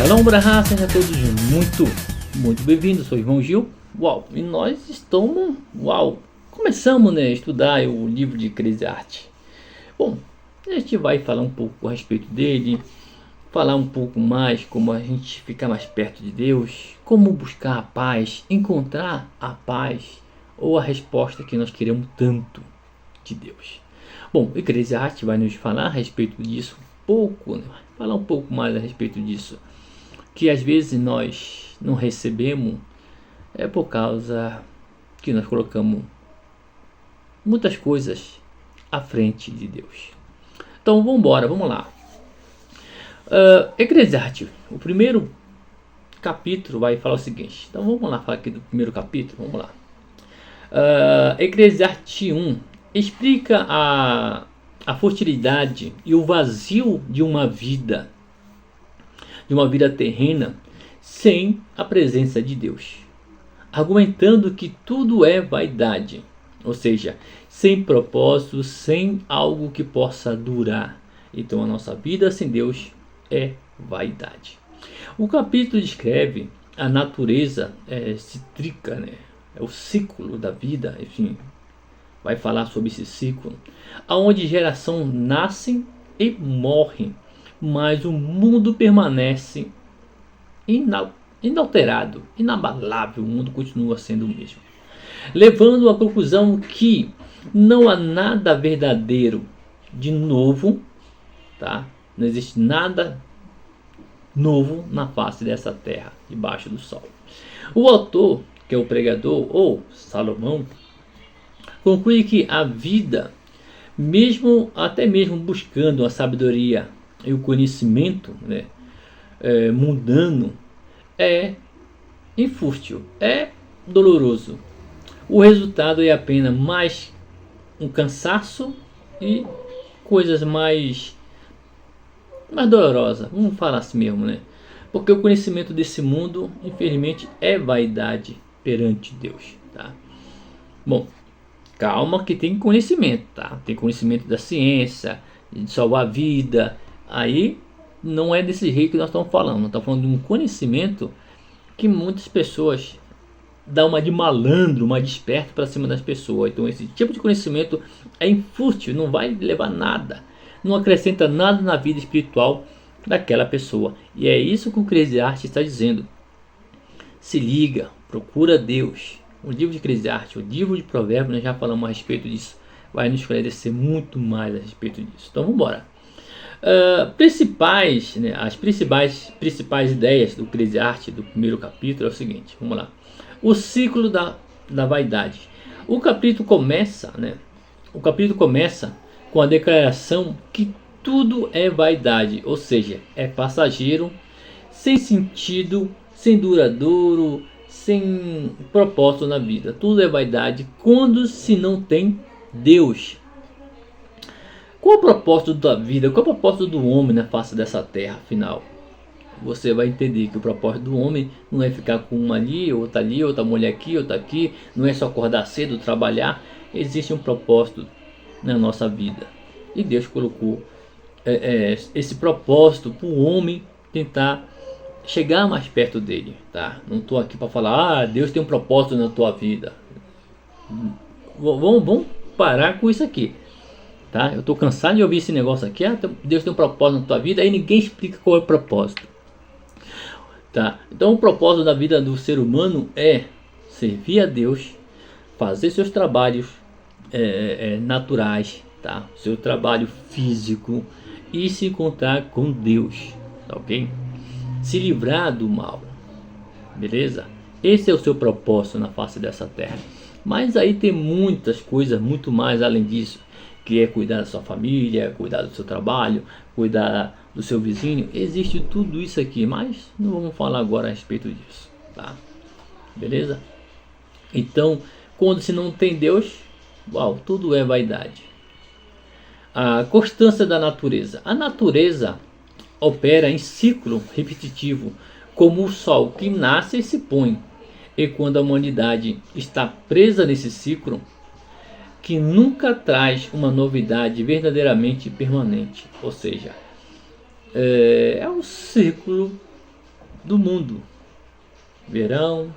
Shalom Brahá, sejam todos muito bem-vindos. Sou o irmão Gil. E nós estamos, começamos, a estudar o livro de Eclesiastes. Bom, a gente vai falar um pouco a respeito dele, falar um pouco mais como a gente ficar mais perto de Deus, como buscar a paz, encontrar a paz ou a resposta que nós queremos tanto de Deus. Bom, o Eclesiastes vai nos falar a respeito disso um pouco, falar um pouco mais a respeito disso, que às vezes nós não recebemos por causa que nós colocamos muitas coisas à frente de Deus. Então vamos lá. Eclesiastes, o primeiro capítulo vai falar o seguinte. Então vamos lá falar aqui do primeiro capítulo, vamos lá. Eclesiastes 1 explica a futilidade e o vazio de uma vida terrena sem a presença de Deus, argumentando que tudo é vaidade, ou seja, sem propósito, sem algo que possa durar. Então a nossa vida sem Deus é vaidade. O capítulo descreve a natureza cíclica, é o ciclo da vida, enfim, vai falar sobre esse ciclo, aonde geração nascem e morrem, mas o mundo permanece inalterado, inabalável. O mundo continua sendo o mesmo, levando à conclusão que não há nada verdadeiro de novo, tá? Não existe nada novo na face dessa terra, debaixo do sol. O autor, que é o pregador, ou Salomão, conclui que a vida, até mesmo buscando a sabedoria e o conhecimento mundano, é infútil, é doloroso. O resultado é apenas mais um cansaço e coisas mais dolorosas, vamos falar assim mesmo, porque o conhecimento desse mundo, infelizmente, é vaidade perante Deus, tá? Bom, calma que tem conhecimento, tá? Tem conhecimento da ciência, de salvar a vida. Aí não é desse jeito que nós estamos falando. Nós estamos falando de um conhecimento que muitas pessoas dão uma de malandro, uma desperto para cima das pessoas. Então esse tipo de conhecimento é infútil, não vai levar nada, não acrescenta nada na vida espiritual daquela pessoa. E é isso que o Eclesiastes está dizendo. Se liga, procura Deus. O livro de Eclesiastes, o livro de Provérbios, nós já falamos a respeito disso, vai nos esclarecer muito mais a respeito disso. Então vamos embora. As principais ideias do Eclesiastes, do primeiro capítulo, é o seguinte, vamos lá. O ciclo da vaidade. O capítulo começa com a declaração que tudo é vaidade, ou seja, é passageiro, sem sentido, sem duradouro, sem propósito na vida. Tudo é vaidade quando se não tem Deus. Qual o propósito da vida? Qual o propósito do homem na face dessa terra? Afinal, você vai entender que o propósito do homem não é ficar com uma ali, outra mulher aqui, outra aqui. Não é só acordar cedo, trabalhar. Existe um propósito na nossa vida. E Deus colocou esse propósito para o homem tentar chegar mais perto dele, tá? Não estou aqui para falar, Deus tem um propósito na tua vida. Vamos parar com isso aqui. Tá? Eu estou cansado de ouvir esse negócio aqui. Deus tem um propósito na tua vida, aí ninguém explica qual é o propósito. Tá? Então o propósito da vida do ser humano é servir a Deus, fazer seus trabalhos naturais, tá? Seu trabalho físico e se encontrar com Deus, tá, ok? Se livrar do mal, beleza? Esse é o seu propósito na face dessa terra. Mas aí tem muitas coisas, muito mais além disso, que é cuidar da sua família, cuidar do seu trabalho, cuidar do seu vizinho. Existe tudo isso aqui, mas não vamos falar agora a respeito disso, tá? Beleza? Então, quando se não tem Deus, tudo é vaidade. A constância da natureza. A natureza opera em ciclo repetitivo, como o sol que nasce e se põe. E quando a humanidade está presa nesse ciclo, que nunca traz uma novidade verdadeiramente permanente, ou seja, é um ciclo do mundo. Verão,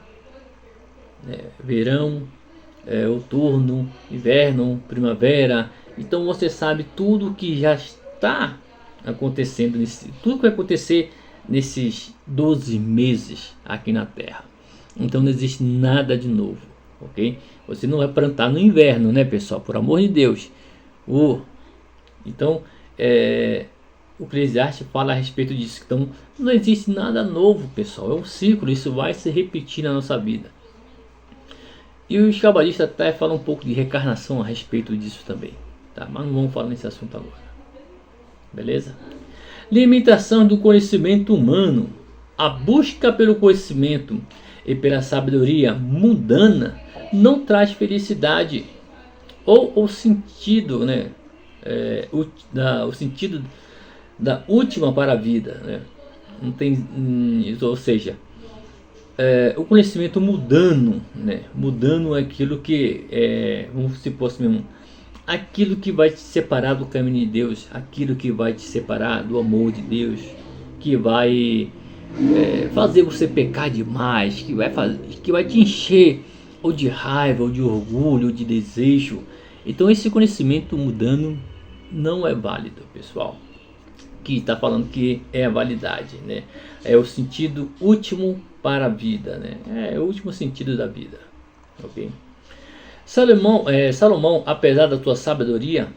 outono, inverno, primavera. Então você sabe tudo que já está acontecendo, tudo que vai acontecer nesses 12 meses aqui na Terra. Então não existe nada de novo, ok? Você não vai plantar no inverno, né, pessoal? Por amor de Deus. Então, o Eclesiastes fala a respeito disso. Então, não existe nada novo, pessoal. É um ciclo, isso vai se repetir na nossa vida. E os cabalistas até falam um pouco de reencarnação a respeito disso também, tá? Mas não vamos falar nesse assunto agora. Beleza? Limitação do conhecimento humano. A busca pelo conhecimento e pela sabedoria mundana não traz felicidade ou o sentido, né? O sentido da última para a vida, né? Não tem, ou seja, o conhecimento mundano, né? Mundano é aquilo que vamos supor assim mesmo, aquilo que vai te separar do caminho de Deus, aquilo que vai te separar do amor de Deus, que vai fazer você pecar demais, que vai te encher ou de raiva, ou de orgulho, ou de desejo. Então esse conhecimento mundano não é válido, pessoal. Que está falando que é a validade, né? É o sentido último para a vida, né? É o último sentido da vida, ok? Salomão, apesar da sua sabedoria,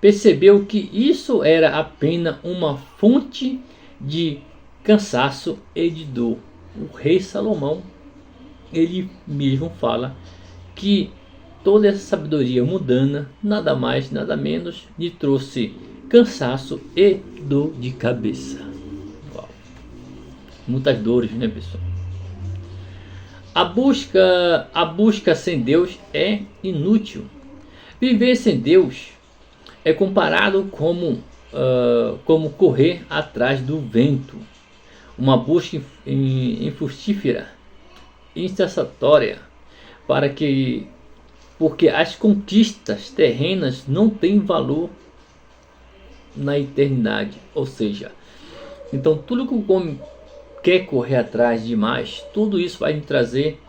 percebeu que isso era apenas uma fonte de cansaço e de dor. O rei Salomão, ele mesmo fala que toda essa sabedoria mundana, nada mais, nada menos, lhe trouxe cansaço e dor de cabeça. Uau. Muitas dores, né, pessoal? A busca sem Deus é inútil. Viver sem Deus é comparado como correr atrás do vento. Uma busca infrutífera, incessatória, porque as conquistas terrenas não têm valor na eternidade. Ou seja, então tudo que o homem quer correr atrás demais, tudo isso vai lhe trazer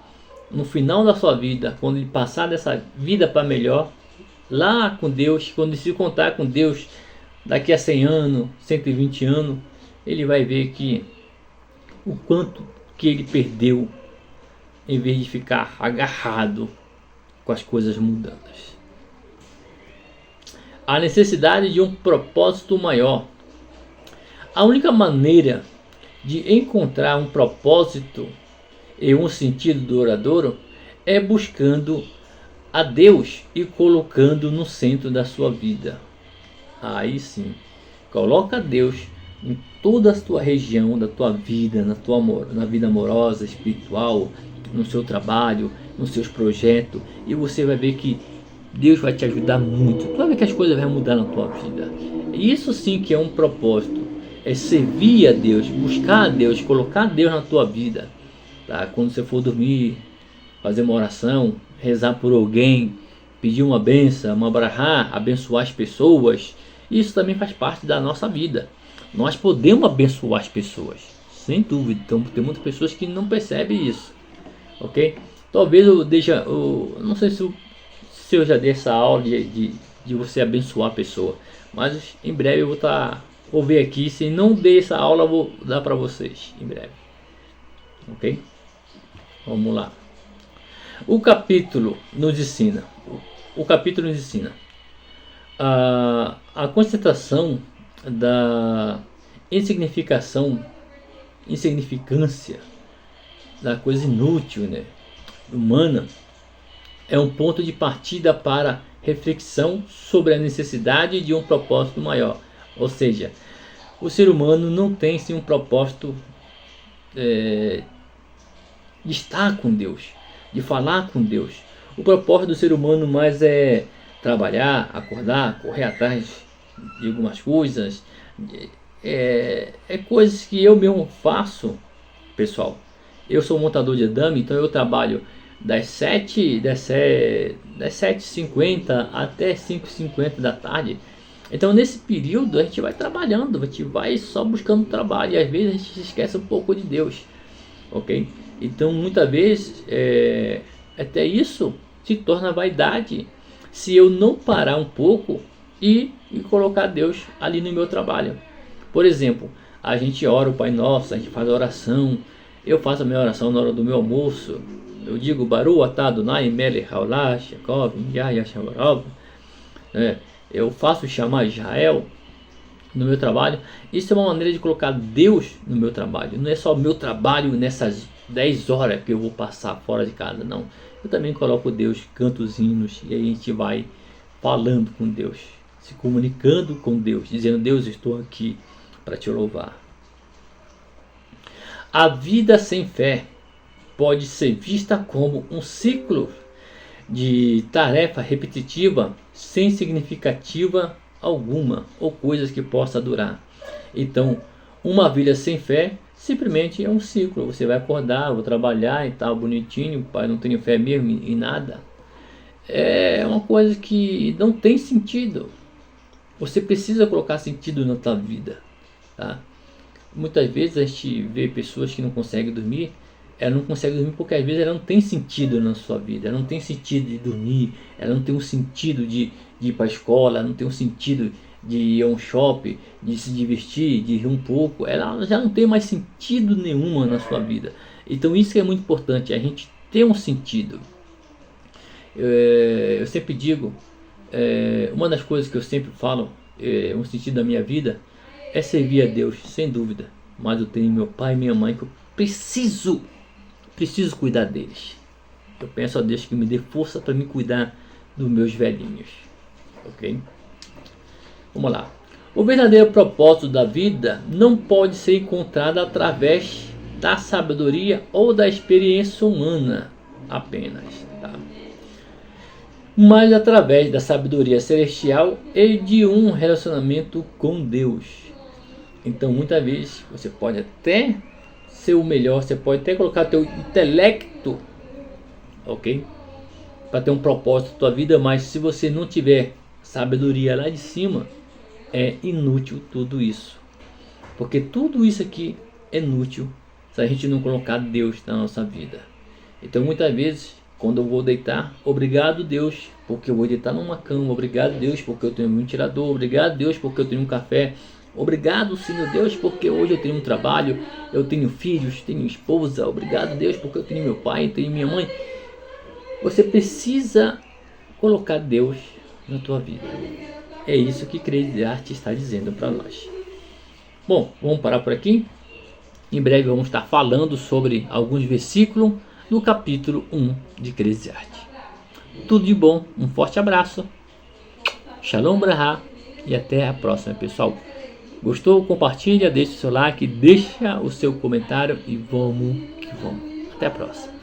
no final da sua vida, quando ele passar dessa vida para melhor, lá com Deus, quando ele se contar com Deus daqui a 100 anos, 120 anos, ele vai ver que o quanto que ele perdeu em vez de ficar agarrado com as coisas mundanas. A necessidade de um propósito maior. A única maneira de encontrar um propósito e um sentido duradouro é buscando a Deus e colocando no centro da sua vida. Aí sim, coloca Deus em toda a tua região da tua vida, na vida amorosa, espiritual, no seu trabalho, nos seus projetos, e você vai ver que Deus vai te ajudar muito. Tu vai ver que as coisas vão mudar na tua vida. Isso sim que é um propósito. É servir a Deus, buscar a Deus, colocar Deus na tua vida. Tá? Quando você for dormir, fazer uma oração, rezar por alguém, pedir uma benção, uma brahá, abençoar as pessoas. Isso também faz parte da nossa vida. Nós podemos abençoar as pessoas, sem dúvida. Então tem muitas pessoas que não percebem isso. Ok? Talvez não sei se eu já dei essa aula de você abençoar a pessoa, mas em breve eu vou ver aqui. Se não dei essa aula, eu vou dar para vocês em breve. Ok? Vamos lá. O capítulo nos ensina a concentração da insignificância da coisa inútil, né, humana, é um ponto de partida para reflexão sobre a necessidade de um propósito maior. Ou seja, o ser humano não tem sim um propósito de estar com Deus, de falar com Deus. O propósito do ser humano mais é trabalhar, acordar, correr atrás de algumas coisas. Coisas que eu mesmo faço, pessoal. Eu sou montador de andame, então eu trabalho das 7h50 até 5h50 da tarde. Então nesse período a gente vai trabalhando, a gente vai só buscando trabalho, e às vezes a gente se esquece um pouco de Deus, ok? Então muitas vezes até isso se torna vaidade, se eu não parar um pouco e colocar Deus ali no meu trabalho. Por exemplo, a gente ora o Pai Nosso, a gente faz a oração, eu faço a minha oração na hora do meu almoço, eu digo Baru atah Adonai melech haolam Yaakov Yahya Shavarov, eu faço chamar Israel no meu trabalho. Isso é uma maneira de colocar Deus no meu trabalho. Não é só o meu trabalho nessas 10 horas que eu vou passar fora de casa, não. Eu também coloco Deus, canto os hinos, e aí a gente vai falando com Deus, se comunicando com Deus, dizendo: Deus, estou aqui para te louvar. A vida sem fé pode ser vista como um ciclo de tarefa repetitiva, sem significativa alguma, ou coisas que possa durar. Então, uma vida sem fé simplesmente é um ciclo. Você vai acordar, vou trabalhar e tal, bonitinho, pai, não tenho fé mesmo em nada. É uma coisa que não tem sentido. Você precisa colocar sentido na tua vida, tá? Muitas vezes a gente vê pessoas que não conseguem dormir. Ela não consegue dormir porque às vezes ela não tem sentido na sua vida. Ela não tem sentido de dormir. Ela não tem um sentido de ir para a escola. Ela não tem um sentido de ir a um shopping, de se divertir, de rir um pouco. Ela já não tem mais sentido nenhuma na sua vida. Então isso que é muito importante, a gente ter um sentido. Eu sempre digo, uma das coisas que eu sempre falo, um sentido da minha vida, é servir a Deus, sem dúvida. Mas eu tenho meu pai e minha mãe que eu preciso cuidar deles. Eu peço a Deus que me dê força para me cuidar dos meus velhinhos, ok? Vamos lá. O verdadeiro propósito da vida não pode ser encontrado através da sabedoria ou da experiência humana apenas, tá? Mas através da sabedoria celestial e de um relacionamento com Deus. Então muitas vezes você pode até ser o melhor, você pode até colocar teu intelecto, ok, para ter um propósito na tua vida, mas se você não tiver sabedoria lá de cima, é inútil tudo isso, porque tudo isso aqui é inútil se a gente não colocar Deus na nossa vida. Então muitas vezes quando eu vou deitar, obrigado Deus porque eu vou deitar numa cama, obrigado Deus porque eu tenho um ventilador, obrigado Deus porque eu tenho um café, obrigado Senhor Deus porque hoje eu tenho um trabalho, eu tenho filhos, tenho esposa, obrigado Deus porque eu tenho meu pai, tenho minha mãe. Você precisa colocar Deus na tua vida. É isso que Crazy Art está dizendo para nós. Bom, vamos parar por aqui. Em breve vamos estar falando sobre alguns versículos no capítulo 1 de Crazy Art. Tudo de bom, um forte abraço, Shalom Brahá e até a próxima, pessoal. Gostou? Compartilha, deixa o seu like, deixa o seu comentário e vamos que vamos. Até a próxima.